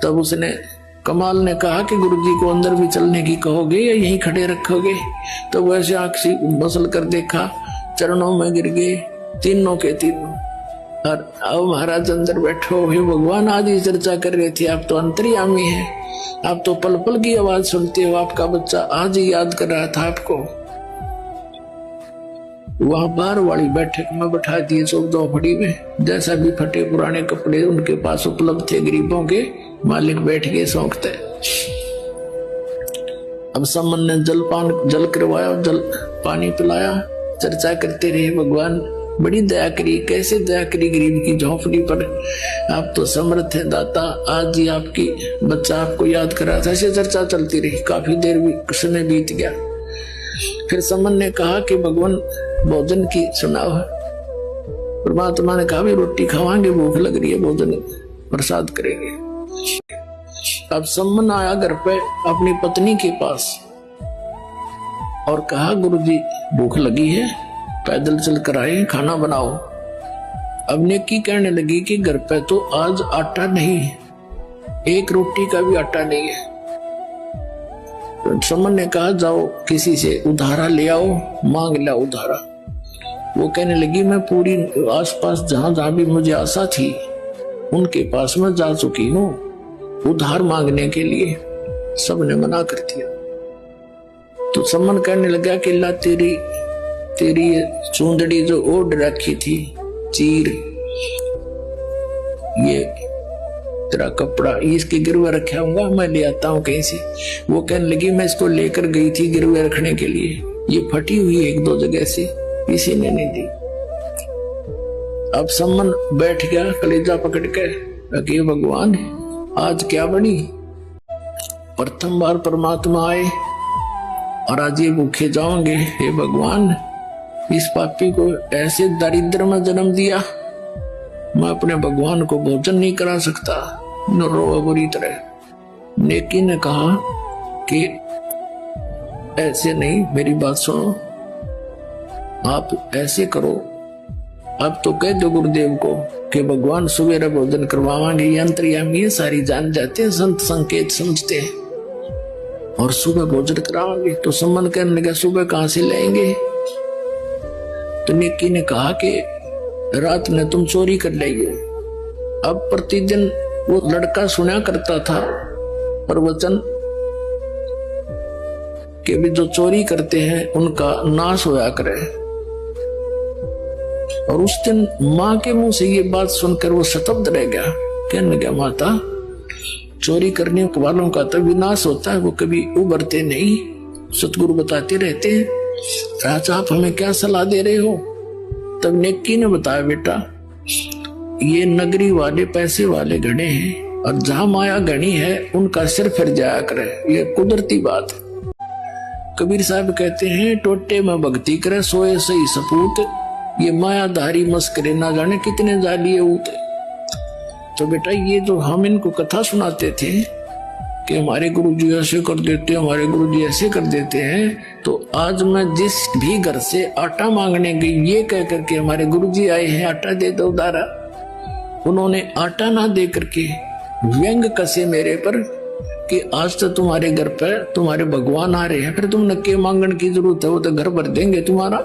तब उसने कमाल ने कहा कि गुरुजी को अंदर भी चलने की कहोगे या यहीं खड़े रखोगे? तो वैसे आंख से मसल कर देखा, चरणों में गिर गए तीनों के तीनों। और अब महाराज अंदर बैठो, हे भगवान आज ही चर्चा कर रहे थे, आप तो अंतर्यामी हैं, आप तो पल पल की आवाज सुनते हो, आपका बच्चा आज ही याद कर रहा था आपको। वहां बाहर वाली बैठक में बैठा दिए 14 फड़ी में, जैसा भी फटे पुराने कपड़े उनके पास उपलब्ध थे गरीबों के, मालिक बैठ गए सौंकते। अब सम्मन ने जल करवाया, जल पानी पिलाया, चर्चा करते रहे। भगवान बड़ी दया करी, कैसे दया करी गरीब की झोंपड़ी पर, आप तो समर्थ है दाता, आज ही आपकी बच्चा आपको याद कर रहा था। ऐसे चर्चा चलती रही, काफी देर भी समय बीत गया। फिर सम्मन ने कहा कि भगवान भोजन की सुनाओ। परमात्मा ने कहा भी रोटी खावांगे, भूख लग रही है, भोजन प्रसाद करेंगे। अब सम्मन आया घर पे अपनी पत्नी के पास और कहा गुरुजी भूख लगी है, पैदल चल कर आए, खाना बनाओ। अब नेकी कहने लगी कि घर पे तो आज आटा नहीं है, एक रोटी का भी आटा नहीं है। तो सम्मन ने कहा जाओ किसी से उधारा ले आओ, मांग ला उधारा। वो कहने लगी मैं पूरी आसपास जहां जहां भी मुझे आशा थी उनके पास मैं जा चुकी हूँ उधार मांगने के लिए, सबने मना कर दिया। तो सम्मन कहने लगा कि ला तेरी चूंदड़ी जो ओढ़ रखी थी, चीर, ये तेरा कपड़ा, इसके गिरवे रखा हूँ, मैं ले आता हूँ कहीं से। वो कहने लगी मैं इसको लेकर गई थी गिरवे रखने के लिए, ये फटी हुई एक दो जगह से, किसी ने नहीं दी। अब सम्मन बैठ गया कलेजा पकड़ के, कि भगवान आज क्या बनी? प्रथम बार परमात्मा आए और आज ये भूखे जाओगे। हे भगवान इस पापी को ऐसे दरिद्र में जन्म दिया, मैं अपने भगवान को भोजन नहीं करा सकता, न रो बुरी तरह। नेकी ने कहा कि ऐसे नहीं, मेरी बात सुनो, आप ऐसे करो, अब तो कह दो गुरुदेव को कि भगवान सुबह भोजन करवाएंगे, ये अंतर्यामी है, सारी जान जाते हैं, संत संकेत समझते हैं, और सुबह भोजन कराएंगे। तो सम्मन कहने लगा सुबह कहां से लाएंगे? तो नेकी ने कहा कि रात में तुम चोरी कर लेंगे। अब प्रतिदिन वो लड़का सुना करता था प्रवचन कि भी जो चोरी करते हैं उनका नाश होया करे, और उस दिन माँ के मुंह से ये बात सुनकर वो शतब्द रह गया। कहने लगा माता चोरी करने वालों का तो विनाश होता है, वो कभी उभरते नहीं, सतगुरु बताते रहते हैं। राजा आप हमें क्या सलाह दे रहे हो? तब नेकी ने बताया बेटा ये नगरी वाले पैसे वाले घड़े हैं, और जहां माया घनी है उनका सिर फिर जाया करे, ये कुदरती बात। कबीर साहब कहते हैं टोटे में भक्ति करे सोए सही सपूत, ये मायाधारी मस्करे ना जाने कितने जालिए ऊते। तो बेटा ये जो हम इनको कथा सुनाते थे कि हमारे गुरुजी ऐसे कर देते हैं, हमारे गुरुजी ऐसे कर देते हैं, तो आज मैं जिस भी घर से आटा मांगने गई ये कह करके हमारे गुरुजी आए हैं आटा दे दो उधारा, उन्होंने आटा ना दे करके व्यंग कसे मेरे पर कि आज तो तुम्हारे घर पर तुम्हारे भगवान आ रहे हैं, फिर तुम नक्के मांगने की जरूरत है, वो तो घर भर देंगे तुम्हारा,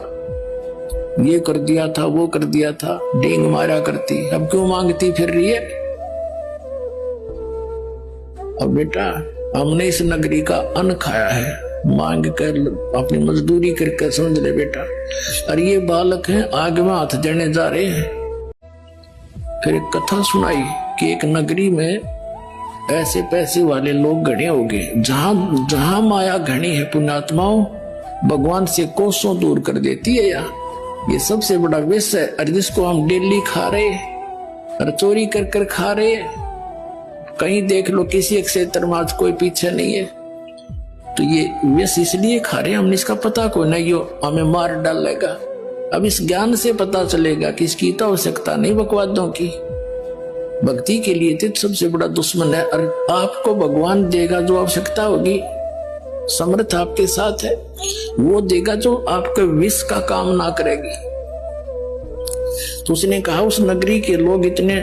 ये कर दिया था वो कर दिया था, डेंग मारा करती, अब क्यों मांगती फिर रही है? अब बेटा हमने इस नगरी का अन्न खाया है, मांग कर अपनी मजदूरी करके समझ ले बेटा। और ये बालक हैं आग में हाथ देने जा रहे हैं। फिर एक कथा सुनाई कि एक नगरी में ऐसे पैसे वाले लोग घड़े हो गए, जहां जहां माया घनी है पुण्यात्माओं भगवान से कोसों दूर कर देती है। ये सबसे बड़ा विष है, और जिसको हम डेली खा रहे और चोरी कर कर खा रहे, कहीं देख लो किसी एक क्षेत्र में आज कोई पीछे नहीं है, तो ये विष इसलिए खा रहे हम, इसका पता कोई नहीं, यो हमें मार डालेगा। अब इस ज्ञान से पता चलेगा कि इसकी तो आवश्यकता नहीं बकवादों की, भक्ति के लिए तो सबसे बड़ा दुश्मन है। और आपको भगवान देगा जो आवश्यकता होगी, समर्थ आपके साथ है, वो देगा जो आपके विष का काम ना करेगी। तो उसने कहा उस नगरी के लोग इतने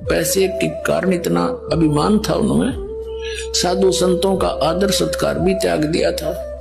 पैसे के कारण इतना अभिमान था उनमें, साधु संतों का आदर सत्कार भी त्याग दिया था।